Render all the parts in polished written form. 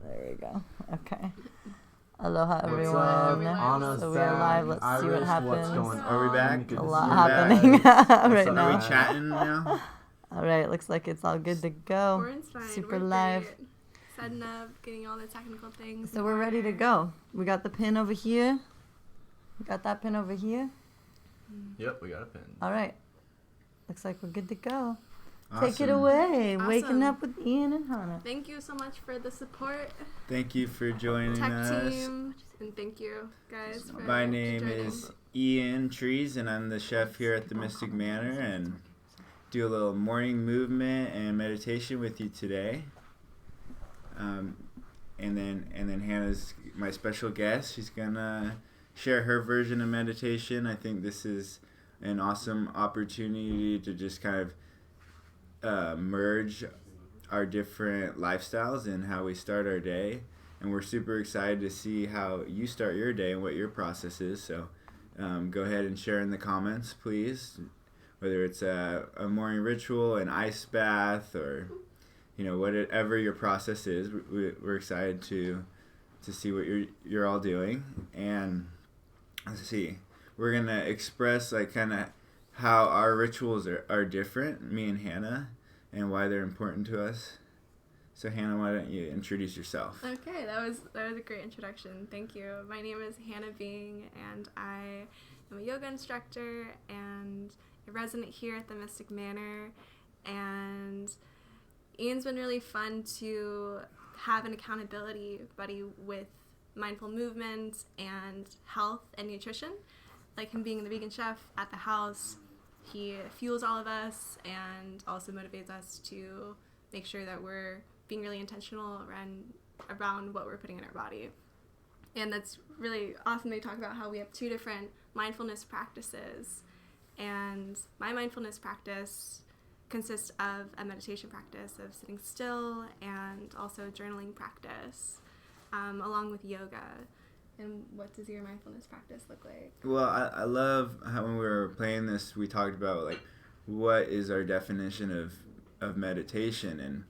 There we go. Okay. Aloha, everyone. So we are live. Let's see what happens. Are we back? A lot happening right now. Are we chatting now? All right. Looks like it's all good to go. Warren's fine. Super We're live. great. Setting up, getting all the technical things. So we're ready to go. We got the pin over here. We got that pin over here. Yep, we got a pin. All right. Looks like we're good to go. Awesome. Take it away. Awesome. Waking up with Ian and Hannah. Thank you so much for the support, Thank you for joining tech us. team, and thank you guys for My name joining. is Ian Trees, and I'm the chef here at the Mystic Manor, and do a little morning movement and meditation with you today. And then Hannah's my special guest. She's gonna share her version of meditation. I think this is an awesome opportunity to just kind of merge our different lifestyles and how we start our day. And we're super excited to see how you start your day and what your process is. So go ahead and share in the comments, please. Whether it's a morning ritual, an ice bath, or whatever your process is, we're excited to see what you're all doing. And let's see, we're gonna express like kind of how our rituals are different, me and Hannah, and why they're important to us. So Hannah, why don't you introduce yourself? Okay, that was a great introduction. Thank you. My name is Hannah Bing, and I am a yoga instructor and a resident here at the Mystic Manor. And Ian's been really fun to have an accountability buddy with mindful movement and health and nutrition. Like him being the vegan chef at the house, he fuels all of us and also motivates us to make sure that we're being really intentional around what we're putting in our body. And that's really awesome. They talk about how we have two different mindfulness practices. And my mindfulness practice consists of a meditation practice of sitting still and also journaling practice, along with yoga. And what does your mindfulness practice look like? Well, I love how when we were playing this, we talked about like what is our definition of meditation. And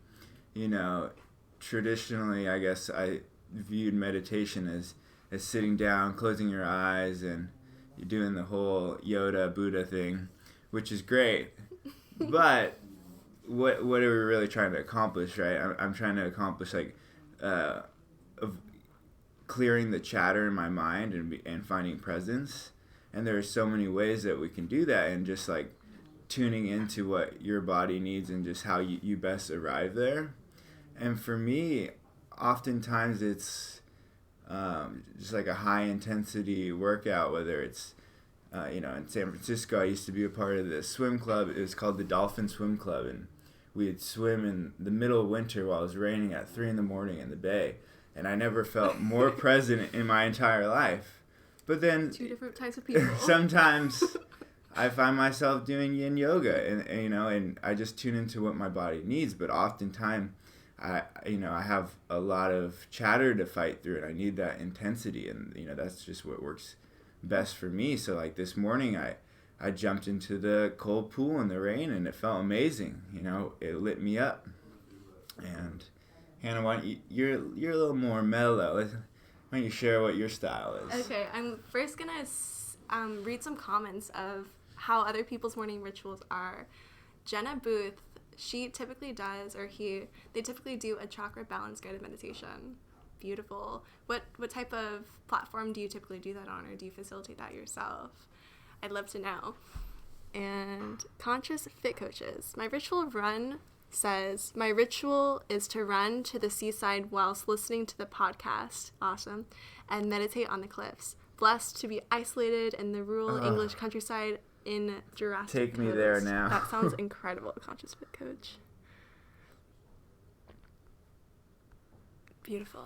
traditionally, I guess I viewed meditation as sitting down, closing your eyes, and you're doing the whole Yoda Buddha thing, which is great. But what are we really trying to accomplish, right? I'm trying to accomplish like of clearing the chatter in my mind and finding presence. And there are so many ways that we can do that, and just like tuning into what your body needs and just how you best arrive there. And for me, oftentimes it's just like a high intensity workout, whether it's in San Francisco, I used to be a part of this swim club. It was called the Dolphin Swim Club, and we'd swim in the middle of winter while it was raining at 3 a.m. in the bay. And I never felt more present in my entire life. But then Two different types of people. Sometimes I find myself doing yin yoga, and I just tune into what my body needs. But oftentimes, I have a lot of chatter to fight through, and I need that intensity, and that's just what works best for me. So like this morning, I jumped into the cold pool in the rain, and it felt amazing. It lit me up. And Hannah, why don't you're a little more mellow. Why don't you share what your style is? Okay, I'm first gonna read some comments of how other people's morning rituals are. Jenna Booth, she typically does, they typically do a chakra balance guided meditation. Beautiful. What type of platform do you typically do that on, or do you facilitate that yourself? I'd love to know. And Conscious Fit Coaches, my ritual run says, my ritual is to run to the seaside whilst listening to the podcast, awesome, and meditate on the cliffs. Blessed to be isolated in the rural English countryside in Jurassic Take me Coast. there now. That sounds incredible, Conscious Fit Coach. Beautiful.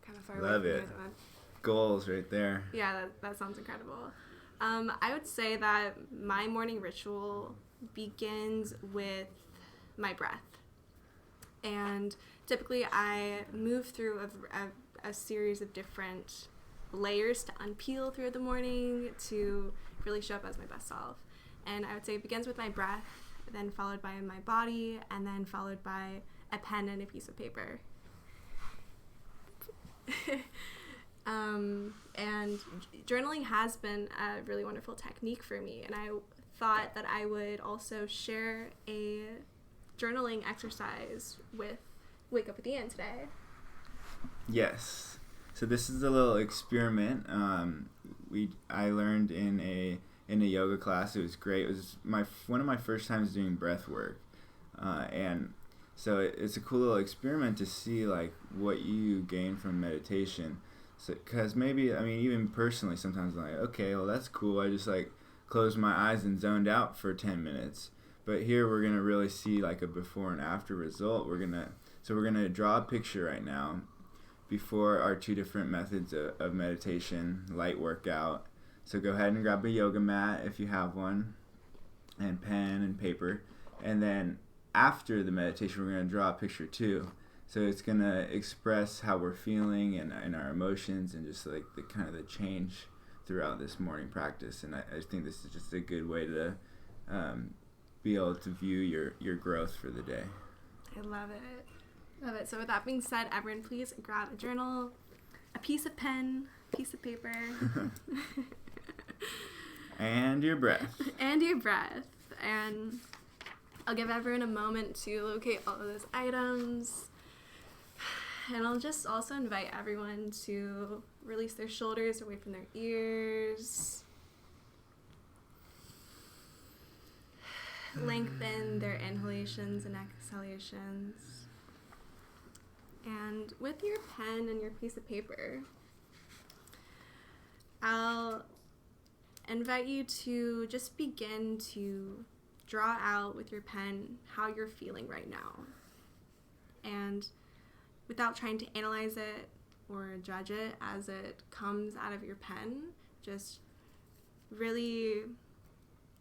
Kind of far Love away it. from you, Goals right there. yeah, that sounds incredible. I would say that my morning ritual begins with my breath. And typically I move through a series of different layers to unpeel through the morning to really show up as my best self. And I would say it begins with my breath, then followed by my body, and then followed by a pen and a piece of paper. And journaling has been a really wonderful technique for me, and I thought that I would also share a journaling exercise with Wake Up at the End today. Yes. So this is a little experiment. I learned in a yoga class. It was great. It was one of my first times doing breath work, and so it's a cool little experiment to see like what you gain from meditation. So, because maybe, I mean, even personally, sometimes I'm like, okay, well, that's cool. I just like closed my eyes and zoned out for 10 minutes. But here we're gonna really see like a before and after result. We're gonna draw a picture right now before our two different methods of meditation, light workout. So go ahead and grab a yoga mat if you have one, and pen and paper. And then after the meditation, we're going to draw a picture too. So it's going to express how we're feeling and our emotions and just like the kind of the change throughout this morning practice. And I think this is just a good way to be able to view your growth for the day. I love it. Love it. So with that being said, everyone please grab a journal, a piece of pen, piece of paper. And your breath. And your breath. And I'll give everyone a moment to locate all of those items. And I'll just also invite everyone to release their shoulders away from their ears. Lengthen their inhalations and exhalations. And with your pen and your piece of paper, I'll invite you to just begin to draw out with your pen how you're feeling right now. And without trying to analyze it or judge it as it comes out of your pen, just really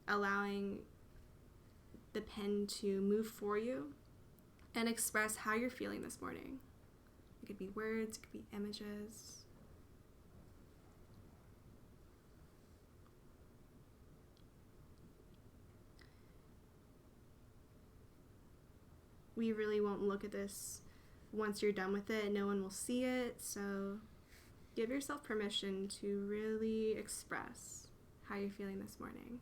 allowing the pen to move for you and express how you're feeling this morning. It could be words, it could be images. We really won't look at this once you're done with it. No one will see it, so give yourself permission to really express how you're feeling this morning.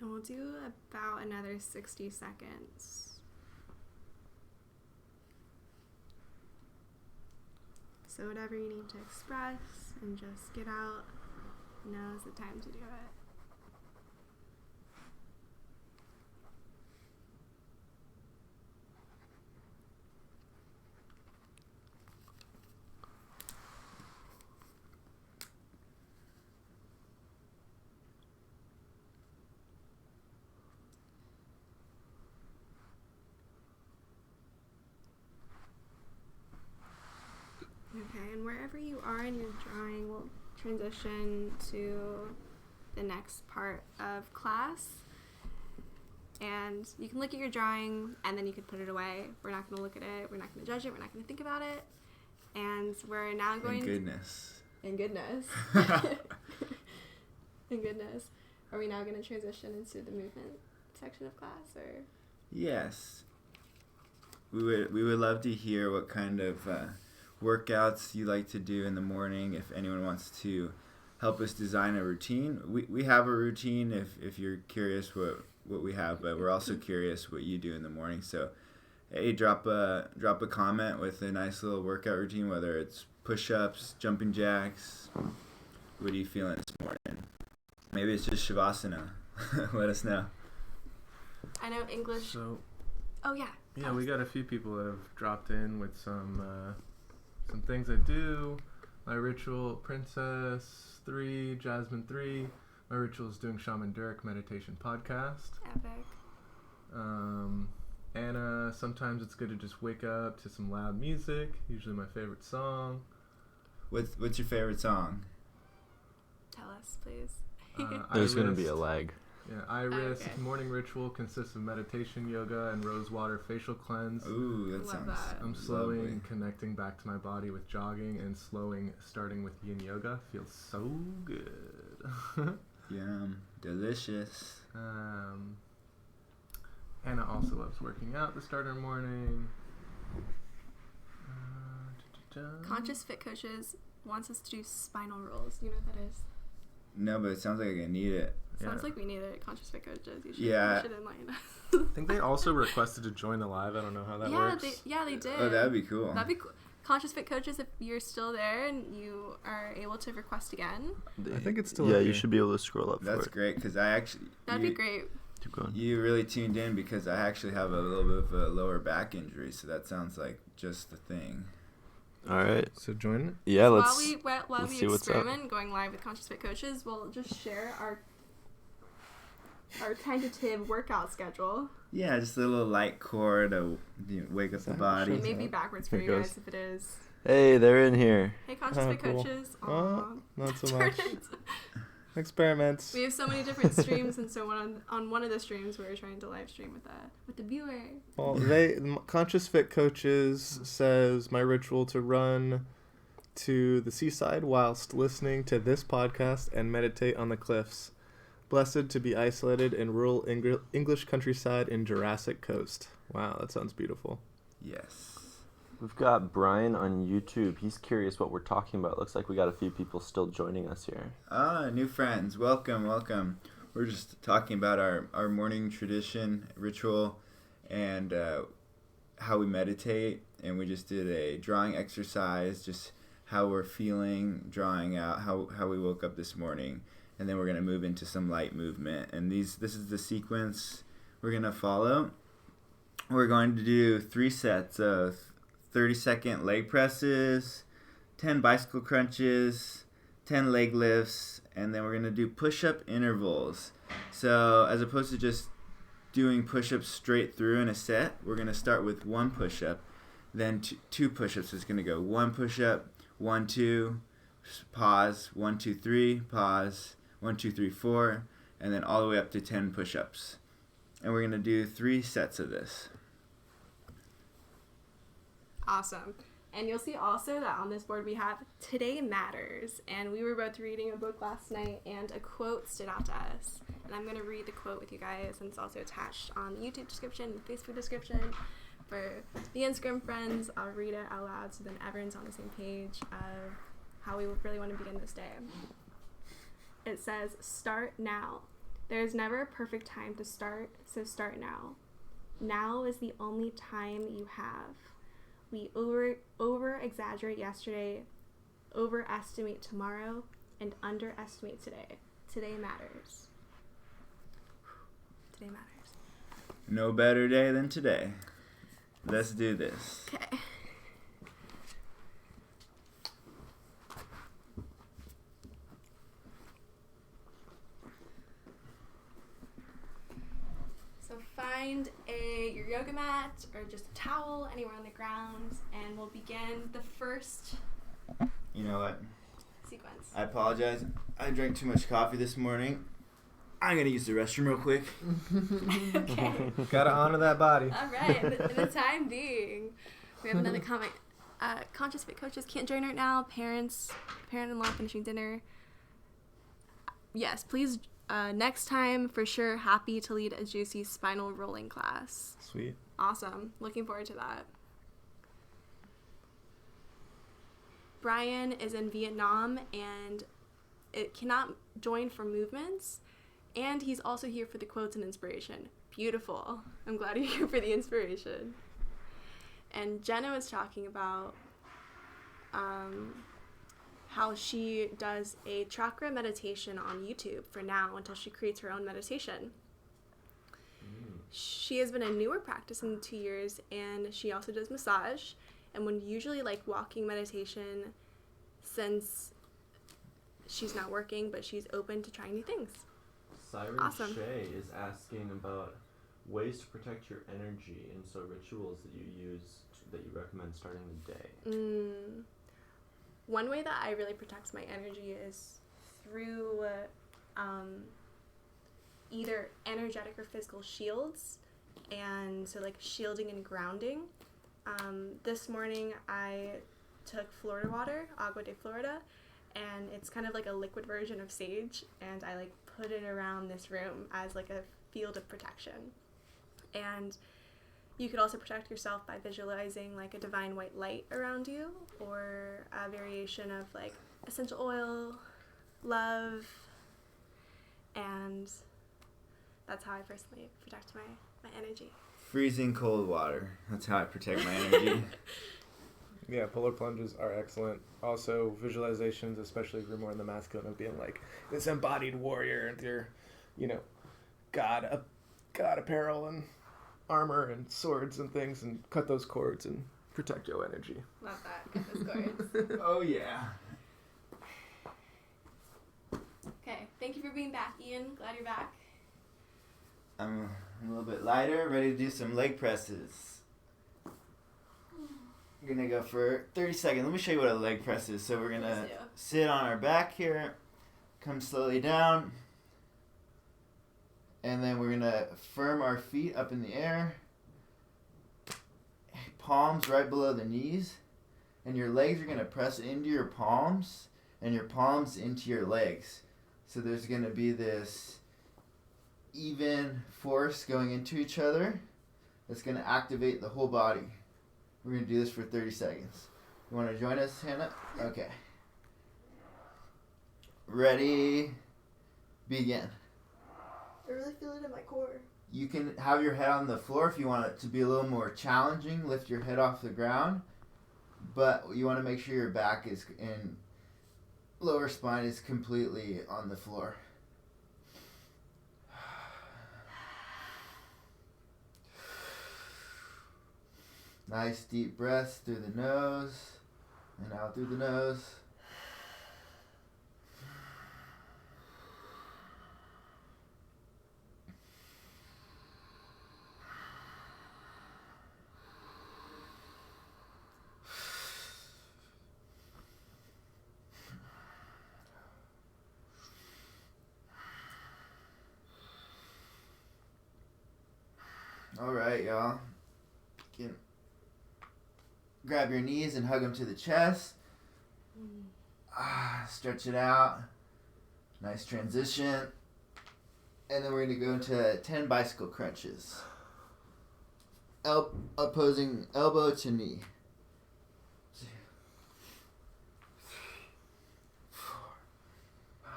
And we'll do about another 60 seconds. So whatever you need to express and just get out, now is the time to do it. Okay, and wherever you are in your drawing, we'll transition to the next part of class. And you can look at your drawing, and then you can put it away. We're not going to look at it. We're not going to judge it. We're not going to think about it. And we're now going Thank goodness. In goodness. In goodness. Are we now going to transition into the movement section of class, or? Yes. We would love to hear what kind of workouts you like to do in the morning. If anyone wants to help us design a routine, we have a routine if you're curious what we have, but we're also curious what you do in the morning. So hey, drop a comment with a nice little workout routine, whether it's push-ups, jumping jacks. What are you feeling this morning? Maybe it's just Shavasana. Let us know. I know English. So, oh yeah. Yeah, we got a few people that have dropped in with some things I do. My ritual, Princess 3, Jasmine 3. My ritual is doing Shaman Durek meditation podcast. Epic. Anna, sometimes it's good to just wake up to some loud music, usually my favorite song. What's your favorite song? Tell us, please. There's going to be a lag. Yeah, Iris Okay. morning ritual consists of meditation, yoga, and rose water facial cleanse. Ooh, that Love sounds. that. I'm slowing, lovely. connecting back to my body with jogging, and slowing, starting with yin yoga. Feels so good. Yum, delicious. Anna also loves working out to start her morning. Conscious Fit Coaches wants us to do spinal rolls. You know what that is? No, but it sounds like I need it. Sounds Yeah. like we need it. Conscious Fit Coaches. You should, Yeah. you should enlighten us. I think they also requested to join the live. I don't know how that works. They did. Oh, that'd be cool. That'd be cool. Conscious Fit Coaches, if you're still there and you are able to request again, I think it's still Yeah, okay. you should be able to scroll up That's for it. great because I actually. that'd you, be great. Keep going. You really tuned in because I actually have a little bit of a lower back injury, so that sounds like just the thing. All right. So join it. Yeah, While let's we see what's up. experiment going live with Conscious Fit Coaches, we'll just share our tentative workout schedule. Yeah, just a little light core to wake up the body. It may be backwards for Here you it guys goes. if it is. Hey, they're in here. Hey, Conscious Oh, Fit cool. Coaches. Oh, Aw. not so Darn much. it. Experiments. We have so many different streams, and so on one of the streams, we were trying to live stream with the viewer. Well, Conscious Fit Coaches says my ritual to run to the seaside whilst listening to this podcast and meditate on the cliffs. Blessed to be isolated in rural English countryside in Jurassic Coast. Wow, that sounds beautiful. Yes. We've got Brian on YouTube. He's curious what we're talking about. Looks like we got a few people still joining us here. Ah, new friends. Welcome, welcome. We're just talking about our morning tradition, ritual, and how we meditate. And we just did a drawing exercise, just how we're feeling, drawing out how we woke up this morning. And then we're going to move into some light movement. And this is the sequence we're going to follow. We're going to do 3 sets of 30-second leg presses, 10 bicycle crunches, 10 leg lifts, and then we're going to do push-up intervals. So as opposed to just doing push-ups straight through in a set, we're going to start with 1 push-up, then 2 push-ups. It's going to go 1 push-up, 1, 2, pause, 1, 2, 3, pause, 1, 2, 3, 4, and then all the way up to 10 push-ups. And we're going to do 3 sets of this. Awesome. And you'll see also that on this board we have Today Matters. And we were both reading a book last night, and a quote stood out to us. And I'm going to read the quote with you guys, and it's also attached on the YouTube description and Facebook description. For the Instagram friends, I'll read it out loud so then everyone's on the same page of how we really want to begin this day. It says, "Start now. There is never a perfect time to start, so start now. Now is the only time you have. We over-exaggerate yesterday, overestimate tomorrow, and underestimate today. Today matters." Today matters. No better day than today. Let's do this. Okay. So find your yoga mat or just a towel anywhere on the ground, and we'll begin the first You know what? sequence. I apologize. I drank too much coffee this morning. I'm going to use the restroom real quick. Okay. Gotta honor that body. All right. In the time being, we have another comment. Conscious Fit Coaches can't join right now. Parent-in-law finishing dinner. Yes, please. Next time, for sure, happy to lead a juicy spinal rolling class. Sweet. Awesome. Looking forward to that. Brian is in Vietnam and it cannot join for movements. And he's also here for the quotes and inspiration. Beautiful. I'm glad you're here for the inspiration. And Jenna was talking about how she does a chakra meditation on YouTube for now until she creates her own meditation. She has been a newer practice in 2 years, and she also does massage and would usually like walking meditation since she's not working, but she's open to trying new things. Siren Awesome. Shay is asking about ways to protect your energy, and so rituals that you use that you recommend starting the day. one way that I really protect my energy is through either energetic or physical shields, and so like shielding and grounding. This morning I took Florida water, Agua de Florida, and it's kind of like a liquid version of sage, and I like put it around this room as like a field of protection. And you could also protect yourself by visualizing like a divine white light around you, or a variation of like essential oil, love, and that's how I personally protect my energy. Freezing cold water. That's how I protect my energy. Yeah, polar plunges are excellent. Also, visualizations, especially if you're more in the masculine, of being like this embodied warrior and your, god apparel and armor and swords and things, and cut those cords and protect your energy. Love that. Cut those cords. Oh yeah. Okay, thank you for being back, Ian. Glad you're back. I'm a little bit lighter, ready to do some leg presses. We're gonna go for 30 seconds. Let me show you what a leg press is. So we're gonna sit on our back here, come slowly down, and then we're gonna firm our feet up in the air, palms right below the knees, and your legs are gonna press into your palms, and your palms into your legs. So there's gonna be this even force going into each other that's going to activate the whole body. We're going to do this for 30 seconds. You want to join us, Hannah? Okay. Ready? Begin. I really feel it in my core. You can have your head on the floor if you want it to be a little more challenging. Lift your head off the ground. But you want to make sure your back is and lower spine is completely on the floor. Nice deep breaths through the nose and out through the nose. All right, y'all. Grab your knees and hug them to the chest. Stretch it out. Nice transition. And then we're going to go into 10 bicycle crunches. Opposing elbow to knee. 2, 3, 4, 5,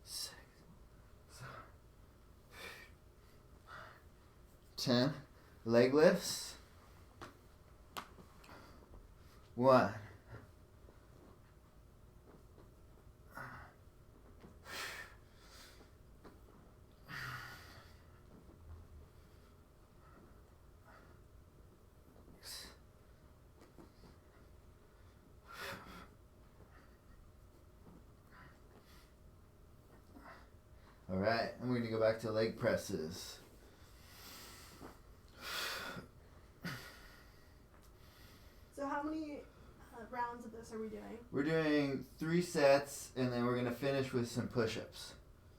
6, 7, 8, 9, 10. Leg lifts. 1. All right, and we're going to go back to leg presses. So how many rounds of this are we doing? We're doing 3 sets, and then we're going to finish with some push-ups.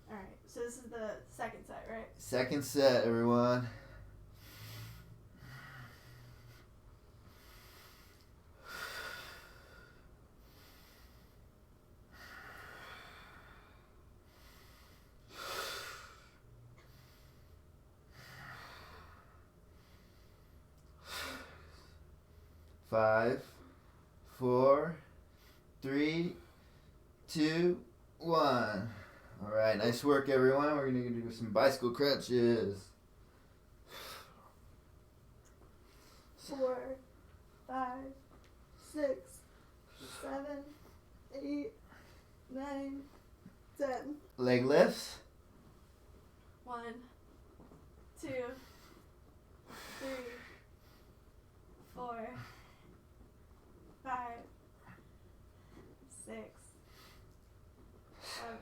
All right, so this is the second set, right? Second set, everyone. Five, 4, 3, 2, 1. All right, nice work, everyone. We're going to do some bicycle crunches. 4, 5, 6, 7, 8, 9, 10. Leg lifts. 1, 2, 3, 4, 5, 6, 7,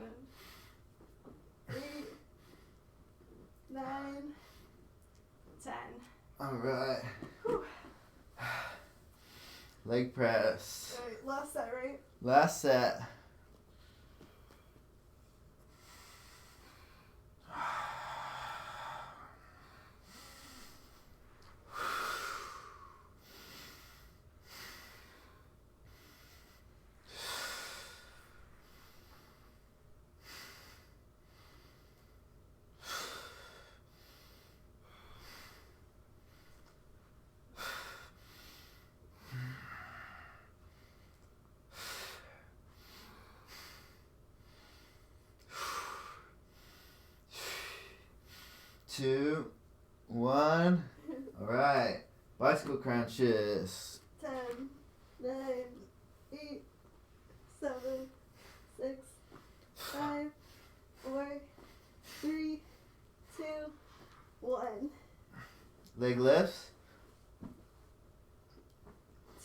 8, 9, 10. All right. Whew. Leg press. All right, last set, right? Last set. Two, one. All right. Bicycle crunches. 10, 9, 8, 7, 6, 5, 4, 3, 2, 1. Leg lifts.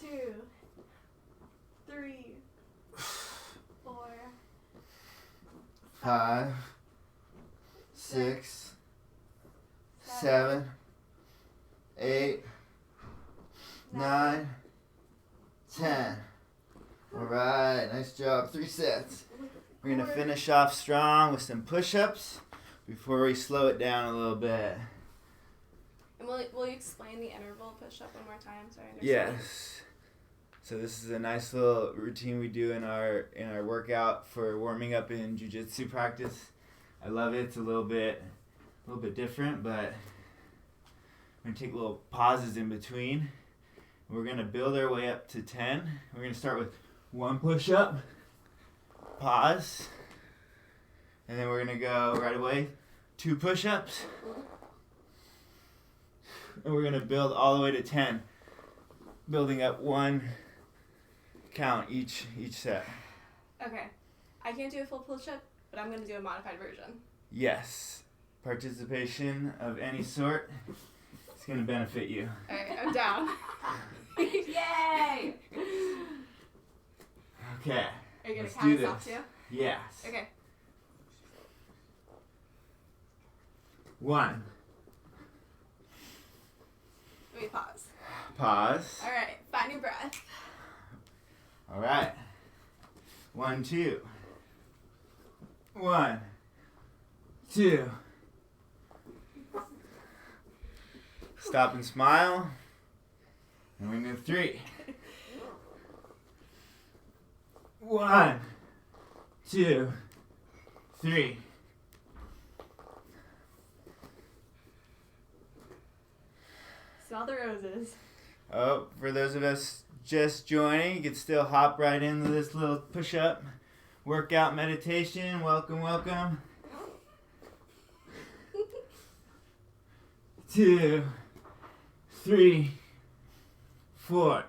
2, 3, 4, 5, 6, 7, 8, 9, 10. All right, nice job. 3 sets. We're gonna finish off strong with some push-ups before we slow it down a little bit. And will you explain the interval push-up one more time so I understand? Yes. So this is a nice little routine we do in our workout for warming up in jiu-jitsu practice. I love it. It's a little bit different, but we're gonna take little pauses in between. We're gonna build our way up to 10. We're gonna start with 1 push-up, pause, and then we're gonna go right away 2 push-ups, and we're gonna build all the way to 10, building up 1 count each set. Okay. I can't do a full push-up, but I'm going to do a modified version. Yes, participation of any sort is gonna benefit you. Alright, I'm down. Yay! Okay. Are you going Let's to count do us off this. too? Yes. Okay. 1. Let me pause. Pause. Alright, find your breath. All right. 1, 2. 1, 2. Stop and smile. And we move 3. 1, 2, 3. Smell the roses. Oh, for those of us just joining, you can still hop right into this little push-up workout meditation. Welcome, welcome. 2, 3, 4.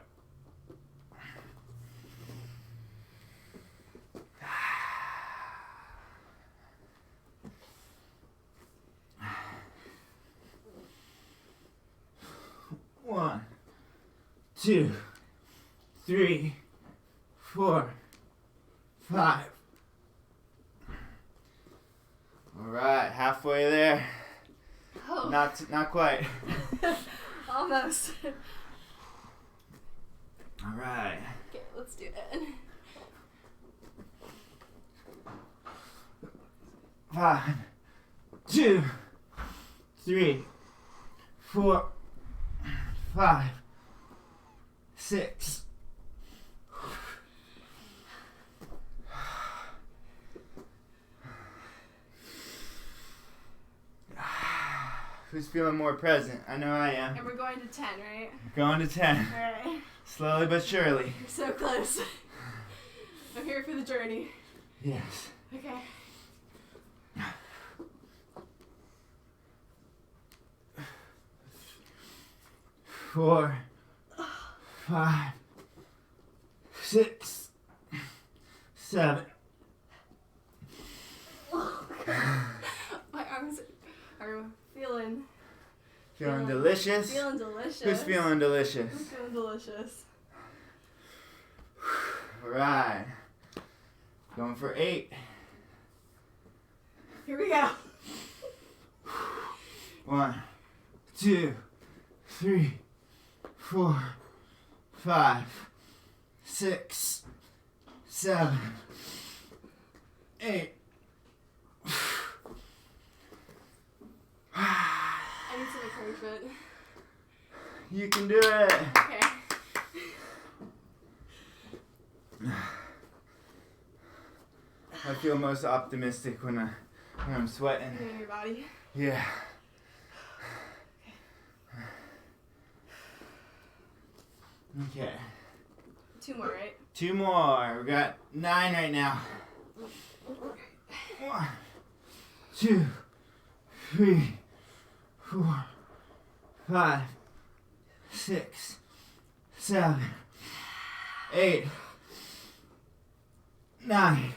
One, 2, 3, 4, 5. All right, halfway there. Oh. Not quite. Almost. All right. Okay, let's do it. 5, 2, 3, 4, 5, 6. Who's feeling more present? I know I am. And we're going to 10, right? Going to 10. Alright. Slowly but surely. You're so close. I'm here for the journey. Yes. Okay. 4, 5, 6, 7. My arms are feeling Feeling delicious? Feeling delicious. Who's feeling delicious? I'm feeling delicious. Alright. Going for 8. Here we go. 1, 2, 3, 4, 5, 6, 7, 8. I need some encouragement. You can do it. Okay. I feel most optimistic when I'm sweating. In your body. Yeah. Okay. 2 more, right? 2 more. We got 9 right now. 1, 2, 3, 4, 5, 6, 7, 8, 9.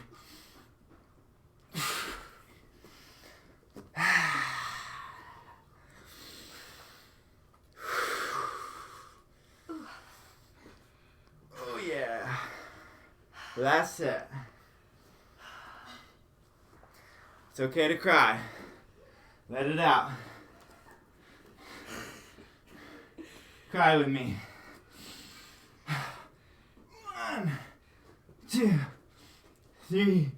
Oh yeah. Last set. It's okay to cry. Let it out. Cry with me. 1, 2, 3,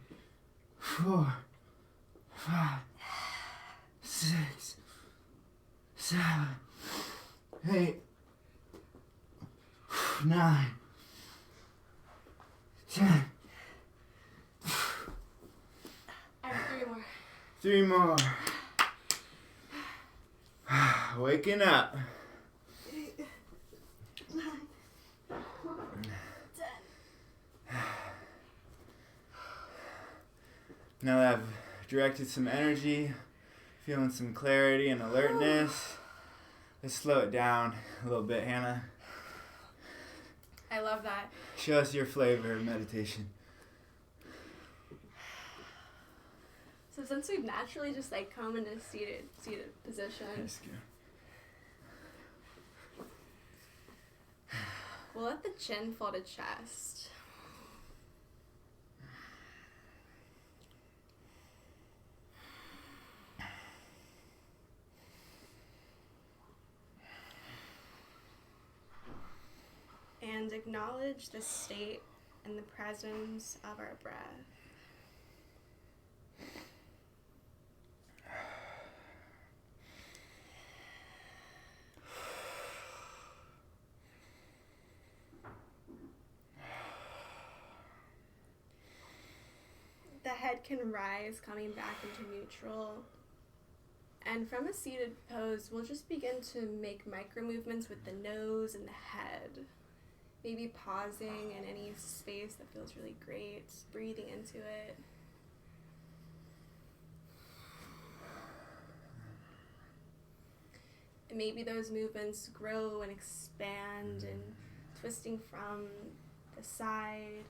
4, 5, 6, 7, 8, 9, 10. I have 3 more. 3 more. Waking up. 8, 9, 10. Now that I've directed some energy, feeling some clarity and alertness, let's slow it down a little bit, Hannah. I love that. Show us your flavor of meditation. So since we've naturally just like come into seated position, Let's go. we'll let the chin fall to chest. And acknowledge the state and the presence of our breath. The head can rise, coming back into neutral. And from a seated pose, we'll just begin to make micro movements with the nose and the head. Maybe pausing in any space that feels really great, breathing into it. And maybe those movements grow and expand and twisting from the side.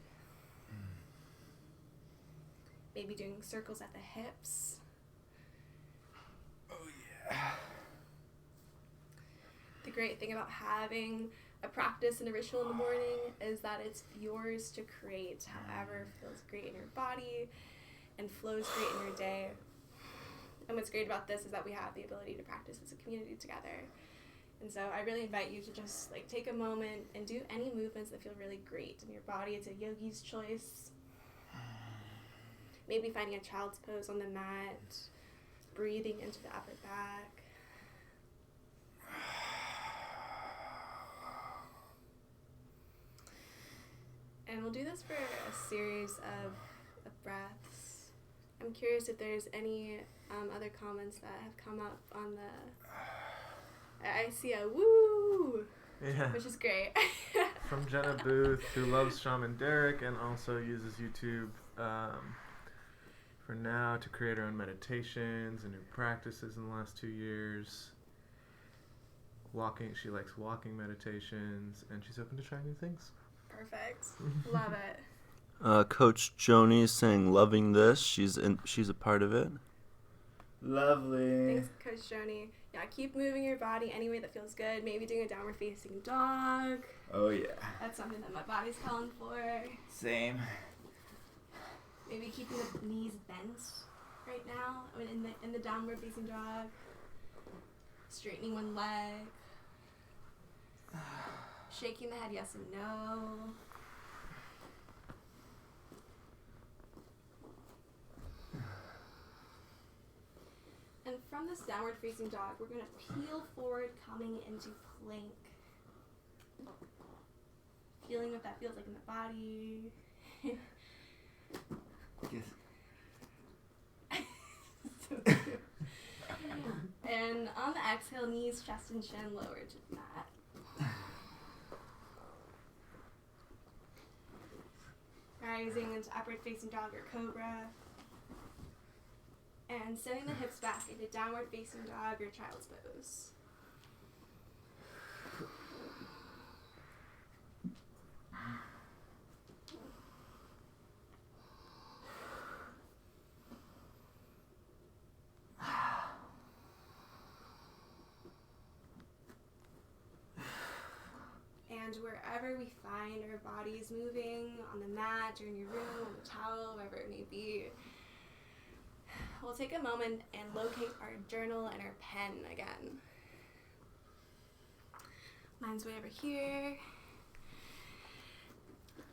Maybe doing circles at the hips. Oh yeah. The great thing about having a practice and a ritual in the morning is that it's yours to create however feels great in your body and flows great in your day. And what's great about this is that we have the ability to practice as a community together. And so I really invite you to just like take a moment and do any movements that feel really great in your body. It's a yogi's choice. Maybe finding a child's pose on the mat, breathing into the upper back. And we'll do this for a series of breaths. I'm curious if there's any other comments that have come up on the... I see a woo, Yeah. which is great. From Jenna Booth, who loves Shaman Derek and also uses YouTube for now to create her own meditations and new practices in the last 2 years. She likes walking meditations, and she's open to trying new things. Perfect. Love it. Coach Joni's saying loving this. She's a part of it. Lovely. Thanks, Coach Joni. Yeah, keep moving your body any way that feels good. Maybe doing a downward facing dog. Oh yeah. That's something that my body's calling for. Same. Maybe keeping the knees bent right now. I mean, in the downward facing dog. Straightening one leg. Shaking the head yes and no. this downward facing dog, we're going to peel forward, coming into plank. Feeling what that feels like in the body. Yes. So cute. And on the exhale, knees, chest, and chin lower to the mat. Rising into upward facing dog or cobra. And sending the hips back into downward facing dog or child's pose. And wherever we find our bodies moving, on the mat or in your room, on the towel, wherever it may be, we'll take a moment and locate our journal and our pen again. Mine's way over here.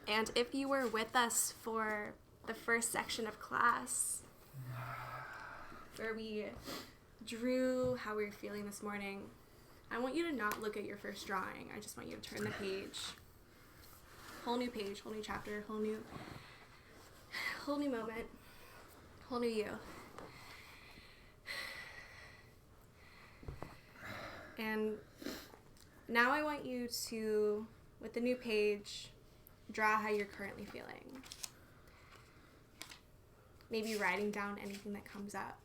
And if you were with us for the first section of class, where we drew how we were feeling this morning, I want you to not look at your first drawing. I just want you to turn the page. Whole new page, whole new chapter, whole new moment, whole new you. And now I want you to, with the new page, draw how you're currently feeling. Maybe writing down anything that comes up.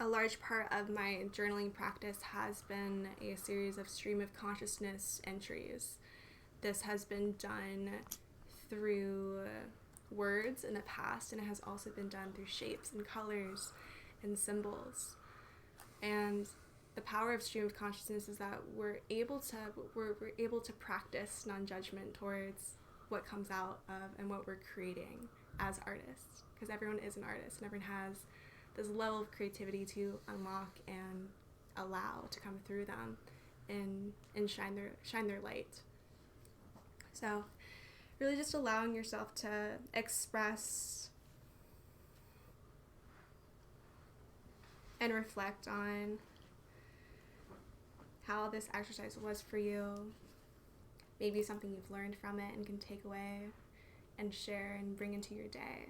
A large part of my journaling practice has been a series of stream of consciousness entries. This has been done through words in the past, and it has also been done through shapes and colors and symbols. And the power of stream of consciousness is that we're able to practice non-judgment towards what comes out of and what we're creating as artists, because everyone is an artist and everyone has this level of creativity to unlock and allow to come through them and shine their light. So really just allowing yourself to express and reflect on how this exercise was for you, maybe something you've learned from it and can take away and share and bring into your day.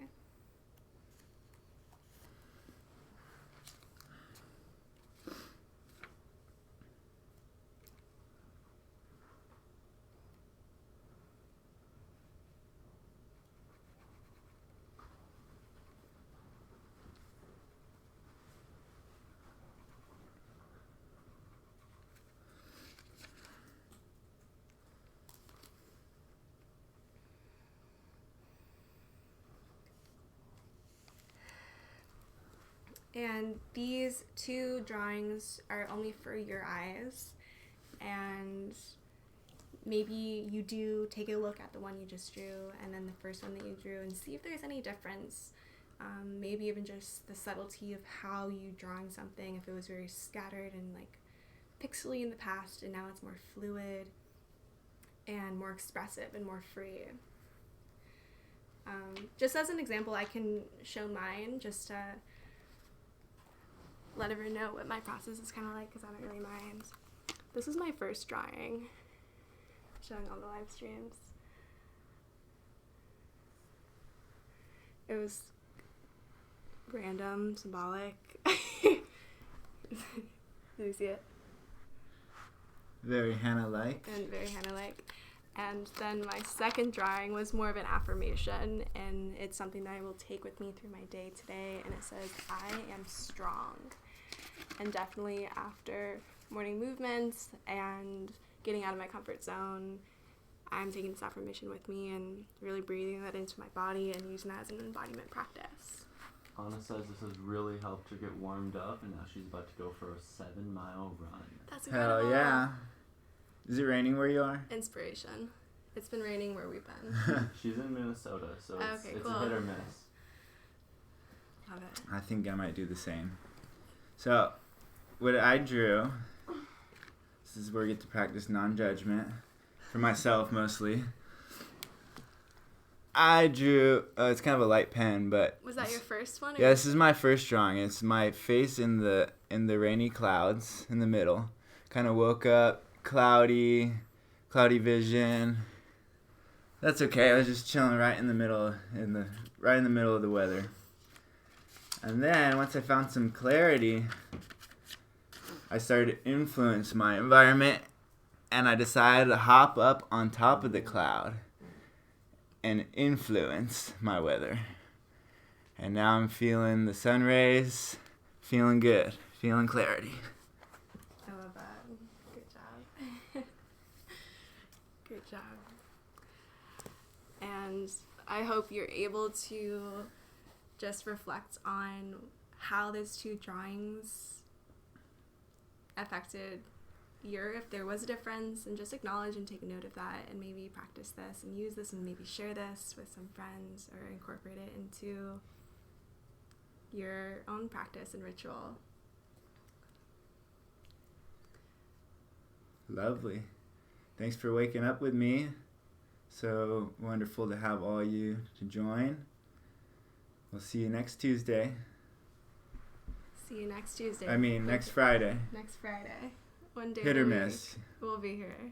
And these two drawings are only for your eyes, and maybe you do take a look at the one you just drew and then the first one that you drew and see if there's any difference. Maybe even just the subtlety of how you drawing something, if it was very scattered and like pixely in the past and now it's more fluid and more expressive and more free. Just as an example, I can show mine just to let everyone know what my process is kind of like, because I don't really mind. This is my first drawing, showing on the live streams. It was random, symbolic. Did you see it? Very Hannah-like. And very Hannah-like. And then my second drawing was more of an affirmation, and it's something that I will take with me through my day today, and it says, I am strong. And definitely after morning movements and getting out of my comfort zone, I'm taking this affirmation with me and really breathing that into my body and using that as an embodiment practice. Anna says this has really helped her get warmed up, and now she's about to go for a 7-mile run. That's incredible. Hell yeah. Is it raining where you are? Inspiration. It's been raining where we've been. She's in Minnesota, so it's Okay, a cool. hit or miss. Love it. I think I might do the same. So, what I drew, this is where I get to practice non-judgment, for myself mostly. I drew, it's kind of a light pen, but... Was that your first one? Yeah, this is my first drawing. It's my face in the rainy clouds in the middle. Kind of woke up, cloudy vision. That's okay. I was just chilling right in the middle of the weather. And then once I found some clarity, I started to influence my environment, and I decided to hop up on top of the cloud and influence my weather. And now I'm feeling the sun rays, feeling good, feeling clarity. I love that. Good job. Great job. And I hope you're able to just reflect on how those two drawings affected if there was a difference, and just acknowledge and take note of that, and maybe practice this and use this and maybe share this with some friends or incorporate it into your own practice and ritual. Lovely. Thanks for waking up with me. So wonderful to have all you to join. We'll see you next Tuesday. See you next Tuesday. Next Friday. Next Friday. One day Hit or a week. miss. We'll be here.